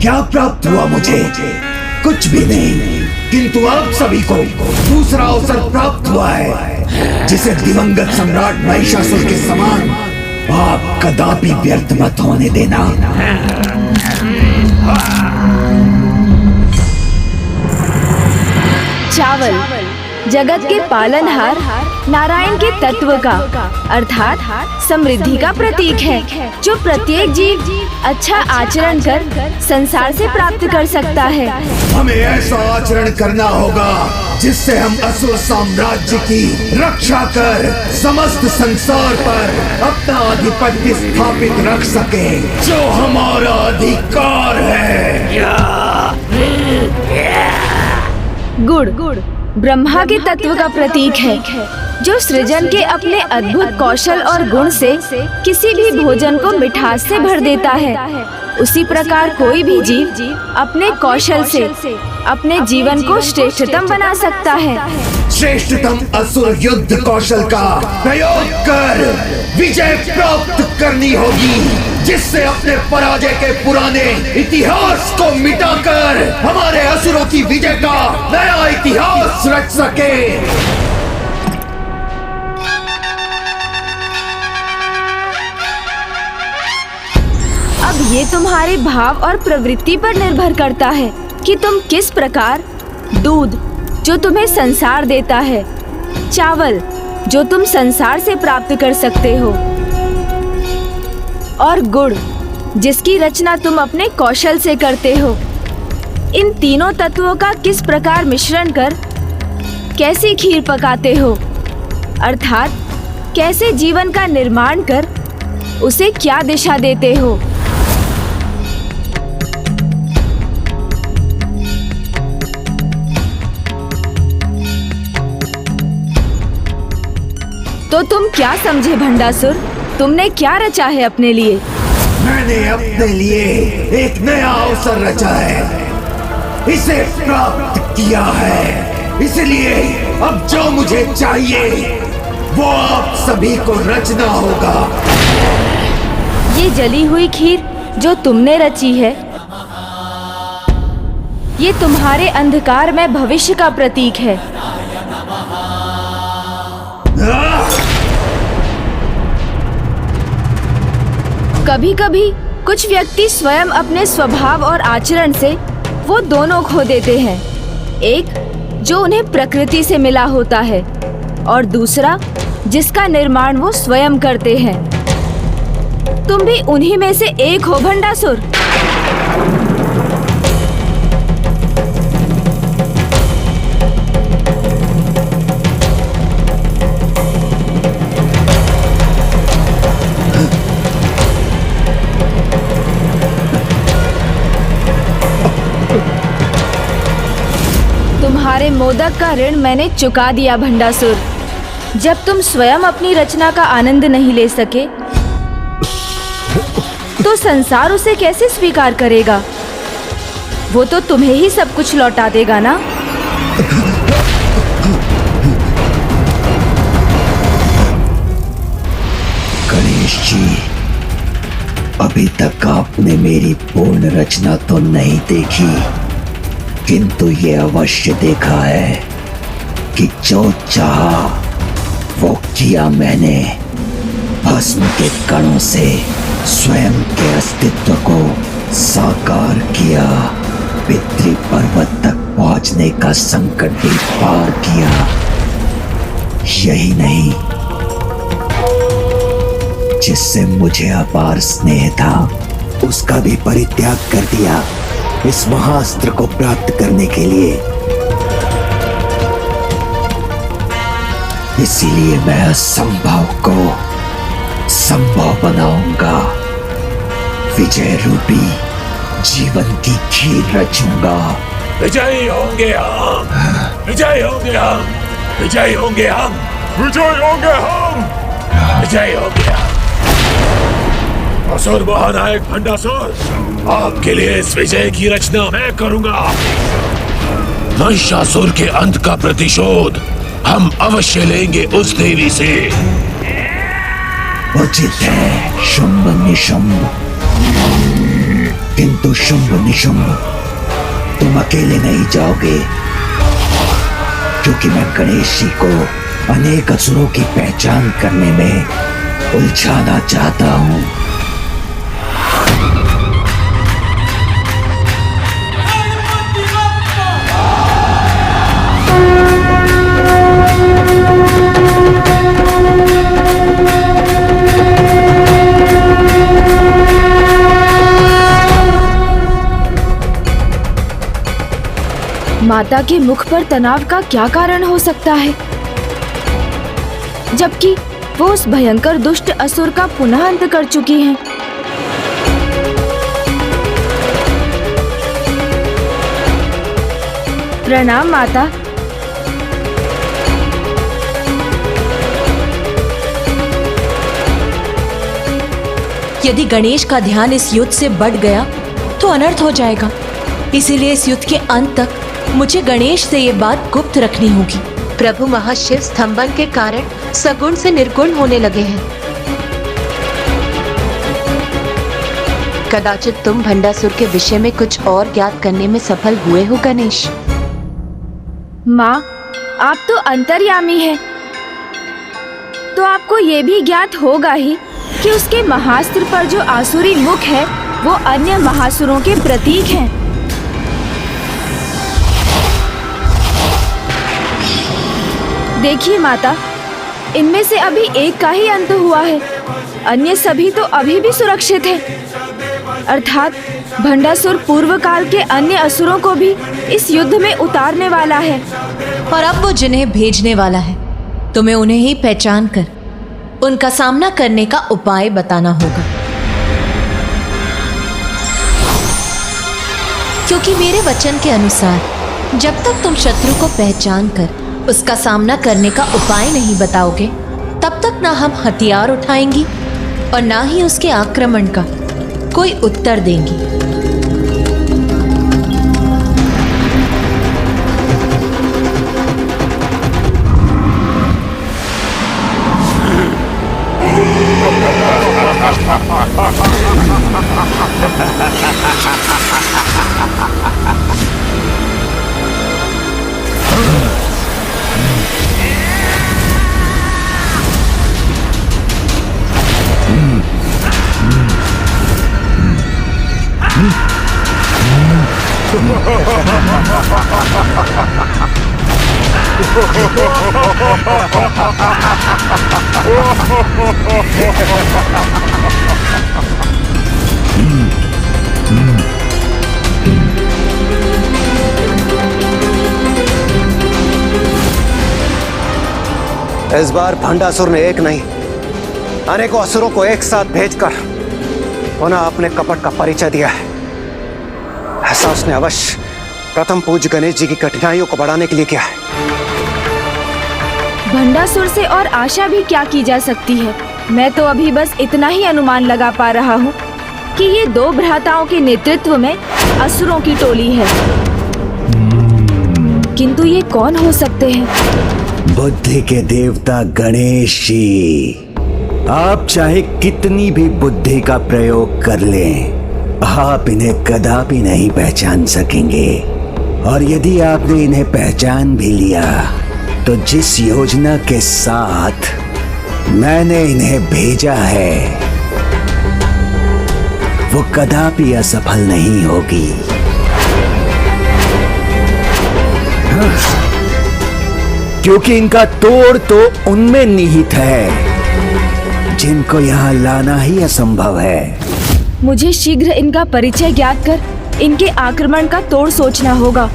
क्या प्राप्त हुआ मुझे? कुछ भी नहीं, किंतु आप सभी को दूसरा अवसर प्राप्त हुआ है, जिसे दिवंगत सम्राट महिषासुर के समान आप कदापि व्यर्थ मत होने देना। चावल जगत के पालनहार नारायण के तत्व का अर्थात समृद्धि का प्रतीक है, जो प्रत्येक जीव अच्छा आचरण कर संसार से प्राप्त कर सकता है। हमें ऐसा आचरण करना होगा जिससे हम असुर साम्राज्य की रक्षा कर समस्त संसार पर अपना आधिपत्य स्थापित रख सके, जो हमारा अधिकार है। गुड़ ब्रह्मा के तत्व का प्रतीक है, जो सृजन के अपने अद्भुत कौशल और गुण से किसी भी भोजन को मिठास से भर देता है। उसी प्रकार कोई भी जीव अपने कौशल से अपने जीवन को श्रेष्ठतम बना सकता है। श्रेष्ठतम असुर युद्ध कौशल का प्रयोग कर विजय प्राप्त करनी होगी, जिससे अपने पराजय के पुराने इतिहास को मिटाकर हमारे असुरों की विजय का नया इतिहास रच सके। अब ये तुम्हारे भाव और प्रवृत्ति पर निर्भर करता है कि तुम किस प्रकार दूध, जो तुम्हें संसार देता है, चावल, जो तुम संसार से प्राप्त कर सकते हो, और गुड़, जिसकी रचना तुम अपने कौशल से करते हो, इन तीनों तत्वों का किस प्रकार मिश्रण कर कैसी खीर पकाते हो, अर्थात कैसे जीवन का निर्माण कर उसे क्या दिशा देते हो। तो तुम क्या समझे भंडासुर? तुमने क्या रचा है अपने लिए? मैंने अपने लिए एक नया अवसर रचा है, इसे प्राप्त किया है। इसलिए अब जो मुझे चाहिए वो आप सभी को रचना होगा। ये जली हुई खीर जो तुमने रची है, ये तुम्हारे अंधकार में भविष्य का प्रतीक है। कभी कभी कुछ व्यक्ति स्वयं अपने स्वभाव और आचरण से वो दोनों खो देते हैं, एक जो उन्हें प्रकृति से मिला होता है और दूसरा जिसका निर्माण वो स्वयं करते हैं। तुम भी उन्हीं में से एक हो भंडासुर। तुम्हारे मोदक का ऋण मैंने चुका दिया भंडासुर। जब तुम स्वयं अपनी रचना का आनंद नहीं ले सके तो संसार उसे कैसे स्वीकार करेगा? वो तो तुम्हें ही सब कुछ लौटा देगा ना। गणेश जी, अभी तक आपने मेरी पूर्ण रचना तो नहीं देखी, किंतु ये अवश्य देखा है कि जो चाहा वो किया मैंने। भस्म के कणों से स्वयं के अस्तित्व को साकार किया, पितृ पर्वत तक पहुंचने का संकट भी पार किया। यही नहीं, जिससे मुझे अपार स्नेह था उसका भी परित्याग कर दिया इस महाअस्त्र को प्राप्त करने के लिए। इसीलिए मैं असंभव को संभव बनाऊंगा, विजय रूपी जीवन की खीर रचूंगा। विजयी होंगे हम, विजयी होंगे हम, विजयी होंगे हम, विजयी होंगे हम, विजयी होंगे हम। असुर महानायक भंडासुर, आपके लिए इस विजय की रचना मैं करूंगा। महिषासुर के अंत का प्रतिशोध हम अवश्य लेंगे उस देवी से। उचित है शुंभ निशुंभ, किंतु शुंभ निशुंभ तुम अकेले नहीं जाओगे, क्योंकि मैं गणेश जी को अनेक असुरों की पहचान करने में उलझाना चाहता हूं। माता के मुख पर तनाव का क्या कारण हो सकता है, जबकि वो उस भयंकर दुष्ट असुर का पुनः अंत कर चुकी हैं। प्रणाम माता। यदि गणेश का ध्यान इस युद्ध से बढ़ गया तो अनर्थ हो जाएगा। इसीलिए इस युद्ध के अंत तक मुझे गणेश से ये बात गुप्त रखनी होगी। प्रभु महाशिव स्तंभन के कारण सगुण से निर्गुण होने लगे हैं। कदाचित तुम भंडासुर के विषय में कुछ और ज्ञात करने में सफल हुए हो गणेश। माँ, आप तो अंतर्यामी हैं, तो आपको ये भी ज्ञात होगा ही कि उसके महास्त्र पर जो आसुरी मुख है वो अन्य महासुरों के प्रतीक हैं। देखिए माता, इनमें से अभी एक का ही अंत हुआ है, अन्य सभी तो अभी भी सुरक्षित हैं। अर्थात भंडासुर पूर्व काल के अन्य असुरों को भी इस युद्ध में उतारने वाला है। और अब वो जिन्हें भेजने वाला है, तुम्हें उन्हें ही पहचान कर उनका सामना करने का उपाय बताना होगा। क्योंकि मेरे वचन के अनुसार जब तक तुम शत्रु को पहचान कर उसका सामना करने का उपाय नहीं बताओगे, तब तक ना हम हथियार उठाएंगी और ना ही उसके आक्रमण का कोई उत्तर देंगी। इस बार भंडासुर ने एक नहीं अनेकों असुरों को एक साथ भेजकर पुनः अपने कपट का परिचय दिया है। ऐसा उसने अवश्य प्रथम पूज्य गणेश जी की कठिनाइयों को बढ़ाने के लिए किया है। भंडासुर से और आशा भी क्या की जा सकती है। मैं तो अभी बस इतना ही अनुमान लगा पा रहा हूँ कि ये दो भ्राताओं के नेतृत्व में असुरों की टोली है, किंतु ये कौन हो सकते हैं? बुद्धि के देवता गणेश जी। आप चाहे कितनी भी बुद्धि का प्रयोग कर लें, आप इन्हें कदापि नहीं पहचान सकेंगे। और यदि आपने इन्हें पहचान भी लिया तो जिस योजना के साथ मैंने इन्हें भेजा है वो कदापि असफल नहीं होगी। क्योंकि इनका तोड़ तो उनमें निहित है जिनको यहाँ लाना ही असंभव है। मुझे शीघ्र इनका परिचय ज्ञात कर इनके आक्रमण का तोड़ सोचना होगा।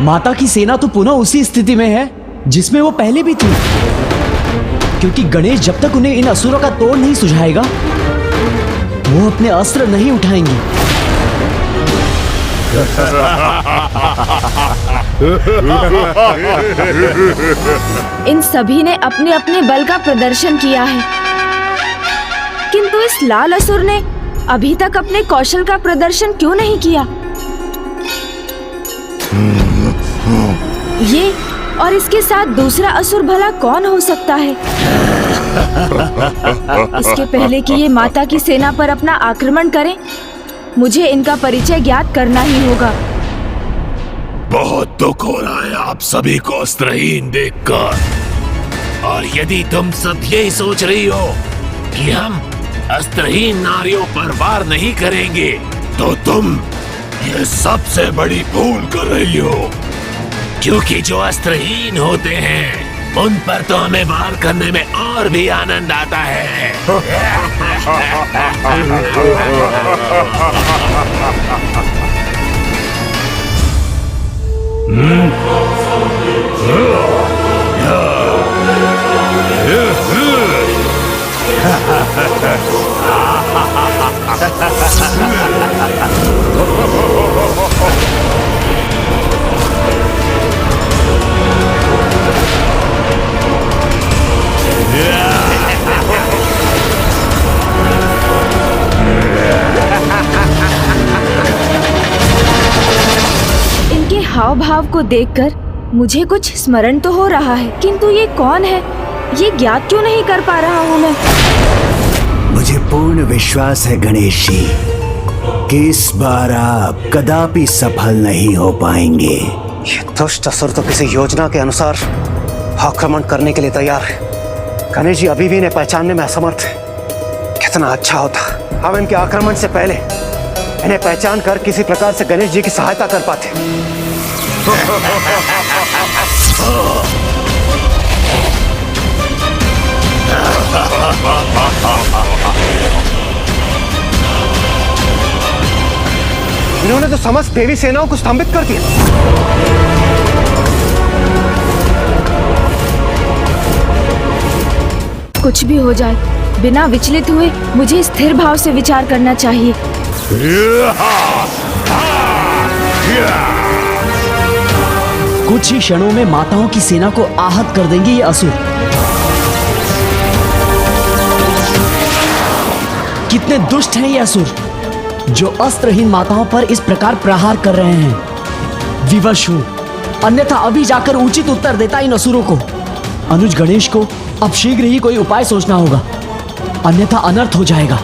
माता की सेना तो पुनः उसी स्थिति में है जिसमें वो पहले भी थी, क्योंकि गणेश जब तक उन्हें इन असुरों का तोड़ नहीं सुझाएगा वो अपने अस्त्र नहीं उठाएंगे। इन सभी ने अपने अपने बल का प्रदर्शन किया है, किंतु इस लाल असुर ने अभी तक अपने कौशल का प्रदर्शन क्यों नहीं किया? ये और इसके साथ दूसरा असुर भला कौन हो सकता है? इसके पहले कि ये माता की सेना पर अपना आक्रमण करें, मुझे इनका परिचय ज्ञात करना ही होगा। बहुत दुख हो रहा है आप सभी को अस्त्रहीन देखकर। और यदि तुम सब यही सोच रही हो कि हम अस्त्रहीन नारियों पर वार नहीं करेंगे, तो तुम ये सबसे बड़ी भूल कर रही हो। क्योंकि जो अस्त्रहीन होते हैं उन पर तो हमें वार करने में और भी आनंद आता है। इनके हाव भाव को देखकर मुझे कुछ स्मरण तो हो रहा है, किंतु ये कौन है, ये ज्ञात क्यों नहीं कर पा रहा हूँ मैं। मुझे पूर्ण विश्वास है गणेश जी कि इस बार आप कदापि सफल नहीं हो पाएंगे। ये दुष्ट असुर तो किसी योजना के अनुसार आक्रमण करने के लिए तैयार है। गणेश जी अभी भी इन्हें पहचानने में असमर्थ है। कितना अच्छा होता हम इनके आक्रमण से पहले इन्हें पहचान कर किसी प्रकार से गणेश जी की सहायता कर पाते। इन्होंने तो समस्त देवी सेनाओं को स्तंभित कर दिया। कुछ भी हो जाए, बिना विचलित हुए मुझे स्थिर भाव से विचार करना चाहिए। कुछ ही क्षणों में माताओं की सेना को आहत कर देंगे ये असुर। कितने दुष्ट हैं ये असुर जो अस्त्रहीन माताओं पर इस प्रकार प्रहार कर रहे हैं। विवश हूं, अन्यथा अभी जाकर उचित उत्तर देता इन असुरों को। अनुज गणेश को अब शीघ्र ही कोई उपाय सोचना होगा, अन्यथा अनर्थ हो जाएगा।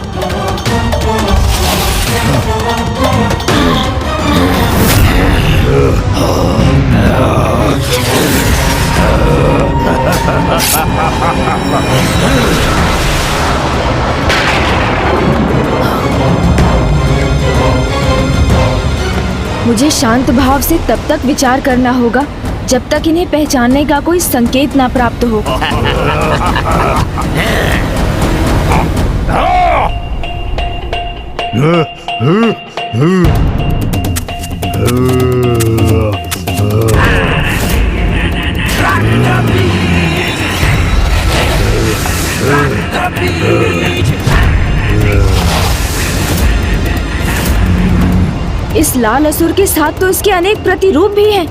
मुझे शांत भाव से तब तक विचार करना होगा जब तक इन्हें पहचानने का कोई संकेत ना प्राप्त हो। इस लाल असुर के साथ तो इसके अनेक प्रतिरूप भी हैं।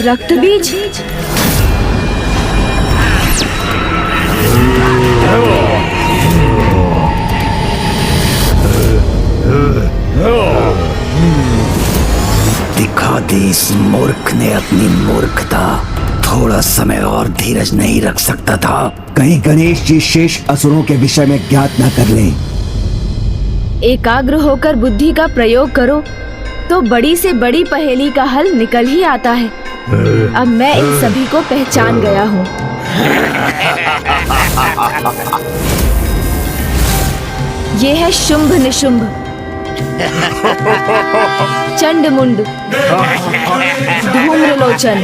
रक्त बीज, दिखा दी इस मूर्ख ने अपनी मूर्खता। थोड़ा समय और धीरज नहीं रख सकता था, कहीं गणेश जी शेष असुरों के विषय में ज्ञात न कर लें। एकाग्र होकर बुद्धि का प्रयोग करो तो बड़ी से बड़ी पहेली का हल निकल ही आता है। अब मैं इन सभी को पहचान गया हूँ। ये है शुंभ निशुंभ, चंडमुंड, धूम्रलोचन।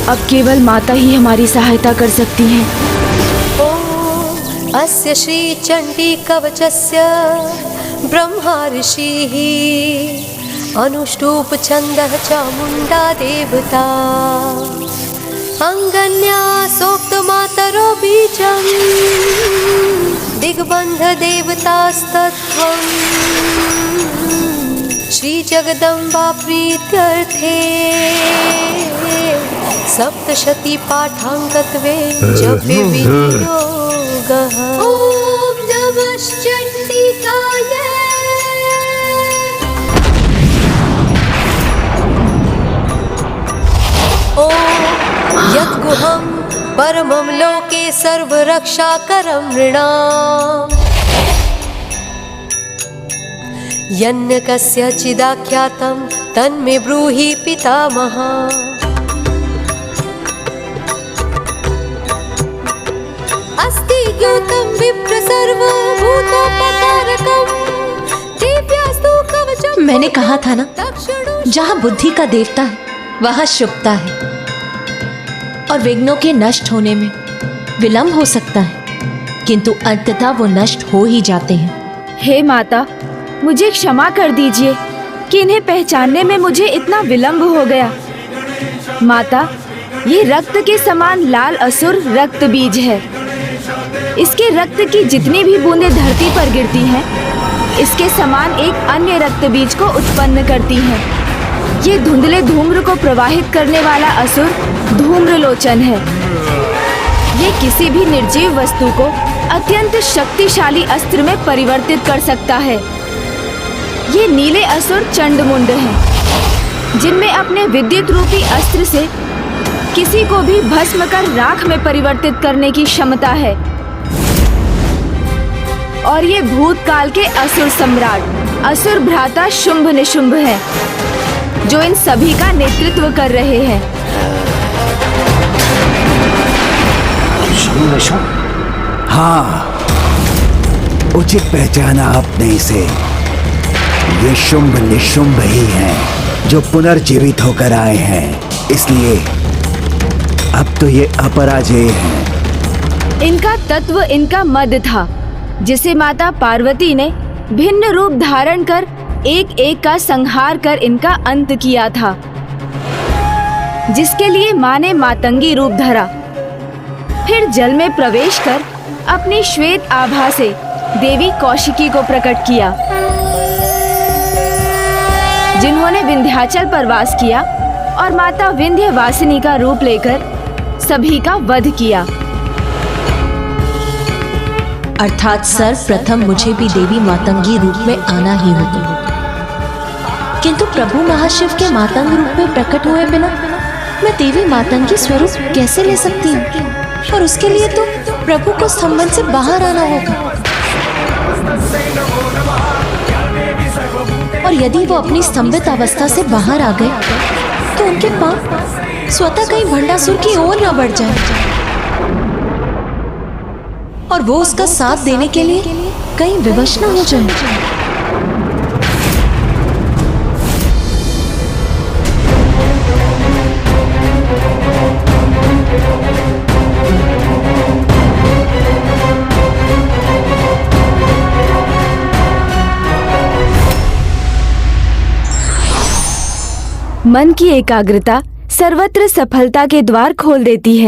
अब केवल माता ही हमारी सहायता कर सकती हैं। ॐ अस्य श्री चंडी कवचस्य ब्रह्मा ऋषिः अनुष्टुप छन्दः चामुण्डा देवता अंगन्या सोक्त मातरो बीजम् दिग्बन्ध देवतास्तत्त्वम् श्री जगदम्बा प्रीत्यर्थे सप्तशती पाठांगत्वे जपे विनियोगः। ॐ नमः चण्डिकाय। ॐ यद्गुहं परमं लोके सर्वरक्षाकरं नृणाम् यन्न कस्यचिदाख्यातं तन्मे ब्रूहि पितामह। अस्ति ज्ञातं विप्र सर्वभूतोपकारकं दिव्यास्तु कवचम्। मैंने कहा था ना, जहाँ बुद्धि का देवता है वहाँ शुभता है, और विघ्नों के नष्ट होने में विलंब हो सकता है, किंतु अंततः वो नष्ट हो ही जाते हैं। हे माता, मुझे क्षमा कर दीजिए कि इन्हें पहचानने में मुझे इतना विलंब हो गया। माता, ये रक्त के समान लाल असुर रक्त बीज है। इसके रक्त की जितनी भी बूंदें धरती पर गिरती हैं, इसके समान एक अन्य रक्त बीज को उत्पन्न करती हैं। ये धुंधले धूम्र को प्रवाहित करने वाला असुर धूम्रलोचन है। ये किसी भी निर्जीव वस्तु को अत्यंत शक्तिशाली अस्त्र में परिवर्तित कर सकता है। ये नीले असुर चंडमुंड हैं, जिनमें अपने विद्युत रूपी अस्त्र से किसी को भी भस्म कर राख में परिवर्तित करने की क्षमता है। और ये भूतकाल के असुर सम्राट असुर भ्राता शुंभ निशुंभ हैं, जो इन सभी का नेतृत्व कर रहे हैं। हाँ, उचित पहचाना आपने इसे। ये शुंभ निशुंभ ही हैं, जो पुनर्जीवित होकर आए हैं, इसलिए अब तो ये अपराजेय हैं। इनका तत्व इनका मद था, जिसे माता पार्वती ने भिन्न रूप धारण कर एक एक का संहार कर इनका अंत किया था, जिसके लिए माँ ने मातंगी रूप धरा। फिर जल में प्रवेश कर अपनी श्वेत आभा से देवी कौशिकी को प्रकट किया, जिन्होंने विंध्याचल पर वास किया और माता विंध्यवासिनी का रूप लेकर सभी का वध किया। अर्थात सर्वप्रथम मुझे भी देवी मातंगी रूप में आना ही होगा, किंतु प्रभु महाशिव के मातंग रूप में प्रकट हुए बिना मैं देवी मातंगी स्वरूप कैसे ले सकती हूँ? और उसके लिए तो प्रभु को स्तंभन से बाहर आना होगा। और यदि वो अपनी स्तंभित अवस्था से बाहर आ गए तो उनके पांव स्वतः कहीं भंडासुर की ओर न बढ़ जाए और वो उसका साथ देने के लिए कहीं विवश न हो जाए। मन की एकाग्रता सर्वत्र सफलता के द्वार खोल देती है।